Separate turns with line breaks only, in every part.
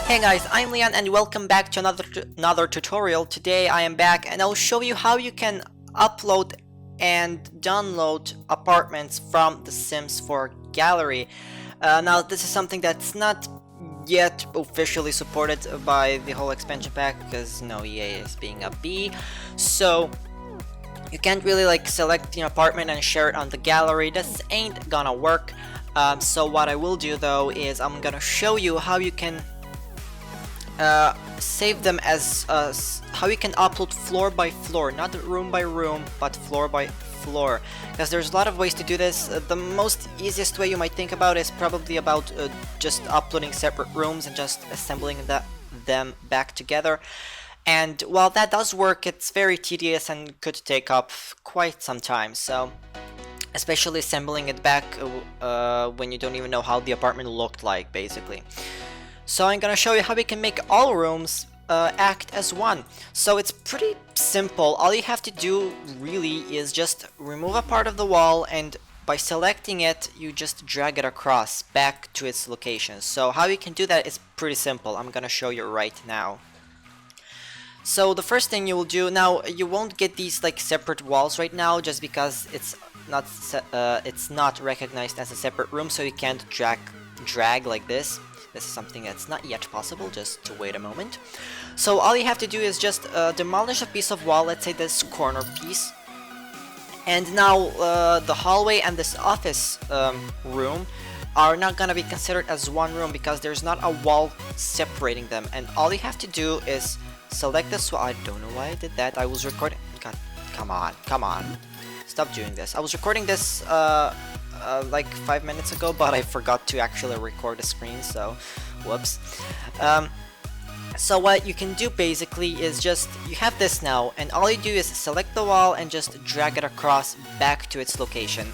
Hey guys, I'm Leon and welcome back to another tutorial. Today I am back and I'll show you how you can upload and download apartments from the Sims 4 gallery. Now this is something that's not yet officially supported by the whole expansion pack because EA is being a bee, so you can't really select an apartment and share it on the gallery. This ain't gonna work. So what I will do though is I'm gonna show you how you can save them as how you can upload floor by floor, not room by room, but floor by floor, because there's a lot of ways to do this. The most easiest way you might think about is probably about just uploading separate rooms and just assembling them back together. And while that does work, it's very tedious and could take up quite some time, so especially assembling it back when you don't even know how the apartment looked like, basically. So I'm gonna show you how we can make all rooms act as one. So it's pretty simple. All you have to do really is just remove a part of the wall, and by selecting it you just drag it across back to its location. So how you can do that is pretty simple. I'm gonna show you right now. So the first thing you will do, now you won't get these separate walls right now just because it's not recognized as a separate room, so you can't drag like this. This is something that's not yet possible, just to wait a moment. So all you have to do is just demolish a piece of wall, let's say this corner piece. And now the hallway and this office room are not gonna be considered as one room because there's not a wall separating them. And all you have to do is select this wall. I don't know why I did that. I was recording. God, come on. Stop doing this. I was recording this like 5 minutes ago, but I forgot to actually record the screen, so whoops. So what you can do basically is just, you have this now, and all you do is select the wall and just drag it across back to its location.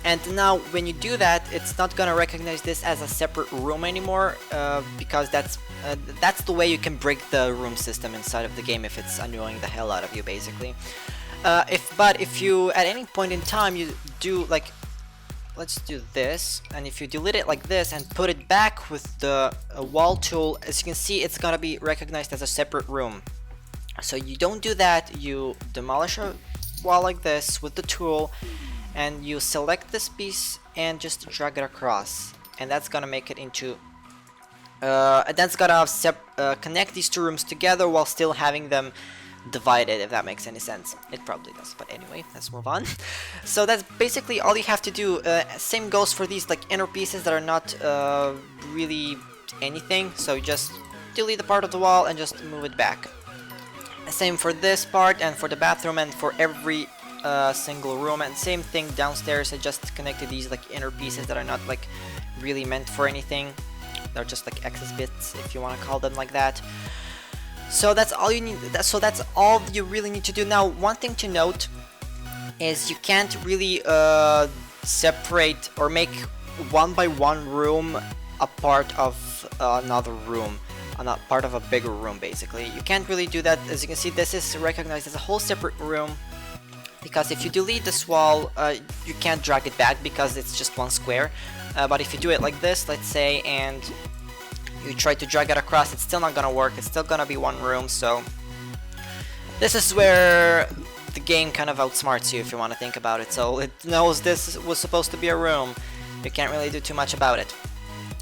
And now when you do that, it's not gonna recognize this as a separate room anymore, because that's the way you can break the room system inside of the game if it's annoying the hell out of you, basically. But if you at any point in time you do let's do this, and if you delete it like this and put it back with the wall tool, as you can see, it's gonna be recognized as a separate room. So you don't do that. You demolish a wall like this with the tool, and you select this piece and just drag it across, and that's gonna make it into that's gonna connect these two rooms together while still having them divided, if that makes any sense. It probably does, but anyway, let's move on. So that's basically all you have to do. Same goes for these inner pieces that are not really anything, so you just delete the part of the wall and just move it back. Same for this part and for the bathroom and for every single room, and same thing downstairs. I just connected these inner pieces that are not really meant for anything. They're just excess bits, if you want to call them like that. So that's all you need. So that's all you really need to do. Now, one thing to note is you can't really separate or make one by one room a part of another room, not part of a bigger room. Basically, you can't really do that. As you can see, this is recognized as a whole separate room, because if you delete this wall, you can't drag it back because it's just one square. But if you do it like this, let's say, and you try to drag it across, it's still not gonna work. It's still gonna be one room. So this is where the game kind of outsmarts you, if you want to think about it. So it knows this was supposed to be a room. You can't really do too much about it.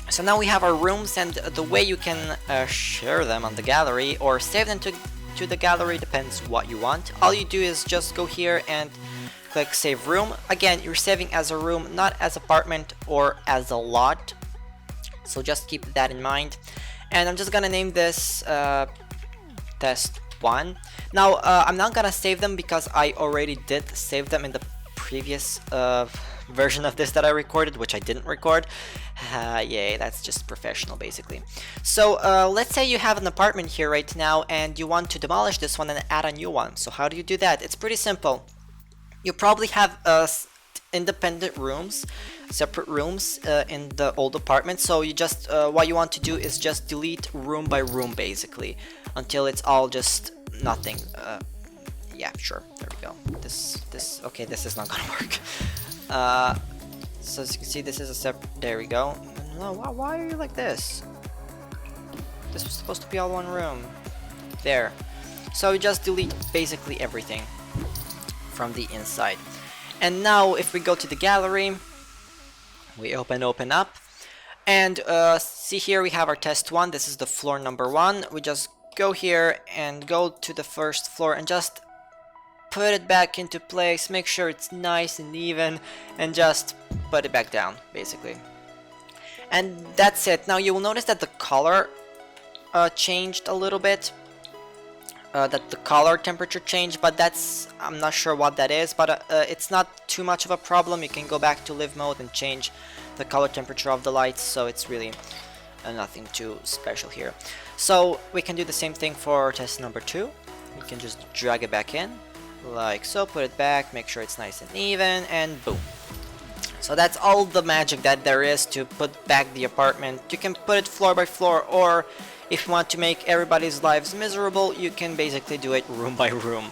So now we have our rooms, and the way you can share them on the gallery or save them to the gallery depends what you want. All you do is just go here and click save room. Again, you're saving as a room, not as apartment or as a lot. So just keep that in mind. And I'm just gonna name this test 1. Now I'm not gonna save them because I already did save them in the previous version of this that I recorded, which I didn't record. Yay, that's just professional, basically. So let's say you have an apartment here right now and you want to demolish this one and add a new one. So how do you do that? It's pretty simple. You probably have independent rooms, separate rooms in the old apartment. So you just what you want to do is just delete room by room, basically, until it's all just nothing. Yeah, sure, there we go. Okay, this is not gonna work. So as you can see, this is a separate. There we go. No, why are you like this? This was supposed to be all one room. There. So we just delete basically everything from the inside. And now if we go to the gallery, we open up, and see here we have our test 1. This is the floor number 1. We just go here and go to the first floor and just put it back into place, make sure it's nice and even, and just put it back down basically. And that's it. Now you will notice that the color changed a little bit, that the color temperature changed, but I'm not sure what that is, but it's not too much of a problem. You can go back to live mode and change the color temperature of the lights, so it's really nothing too special here. So we can do the same thing for test number 2. You can just drag it back in like so, put it back, make sure it's nice and even, and boom. So that's all the magic that there is to put back the apartment. You can put it floor by floor, or if you want to make everybody's lives miserable, you can basically do it room by room,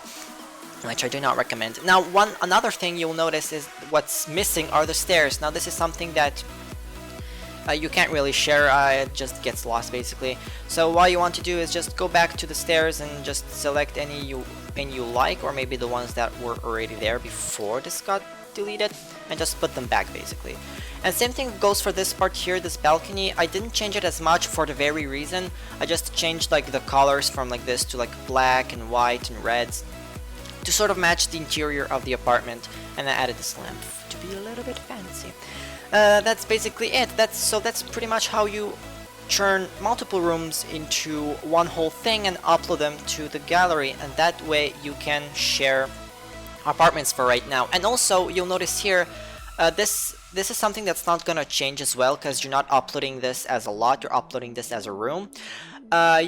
which I do not recommend. Now, another thing you'll notice is what's missing are the stairs. Now, this is something that you can't really share, it just gets lost basically. So what you want to do is just go back to the stairs and just select any you like, or maybe the ones that were already there before this got deleted, and just put them back basically. And same thing goes for this part here, this balcony. I didn't change it as much for the very reason. I just changed like the colors from like this to like black and white and reds to sort of match the interior of the apartment, and I added this lamp to be a little bit fancy. That's basically it. That's pretty much how you turn multiple rooms into one whole thing and upload them to the gallery, and that way you can share apartments for right now. And also you'll notice here, this is something that's not gonna change as well, because you're not uploading this as a lot, you're uploading this as a room. Now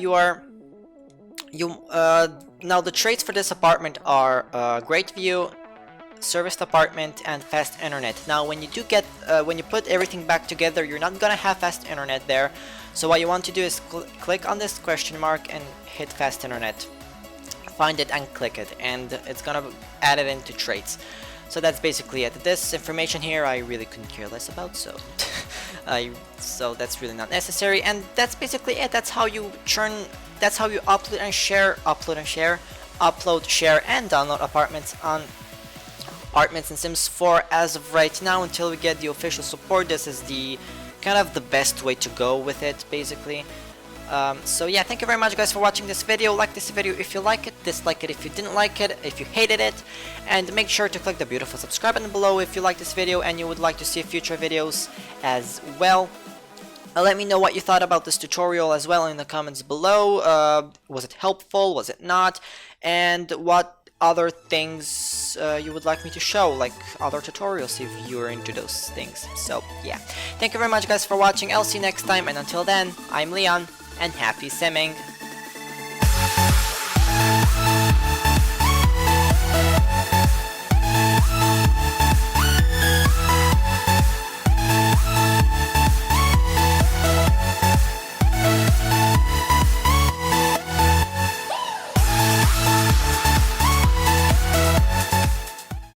the traits for this apartment are great view, serviced apartment, and fast internet. Now when you put everything back together, you're not gonna have fast internet there. So what you want to do is click on this question mark and hit fast internet. Find it and click it, and it's gonna add it into traits. So that's basically it. This information here I really couldn't care less about, so so that's really not necessary. And that's basically it. That's how you upload and share, upload, share, and download apartments on Apartments in Sims 4 as of right now. Until we get the official support, this is the kind of the best way to go with it basically. So yeah, thank you very much guys for watching this video. Like this video if you like it, dislike it if you didn't like it, if you hated it, and make sure to click the beautiful subscribe button below if you like this video and you would like to see future videos as well. Let me know what you thought about this tutorial as well in the comments below. Was it helpful? Was it not? And what other things you would like me to show, like other tutorials if you're into those things. So yeah, thank you very much guys for watching. I'll see you next time, and until then, I'm Leon, and happy simming!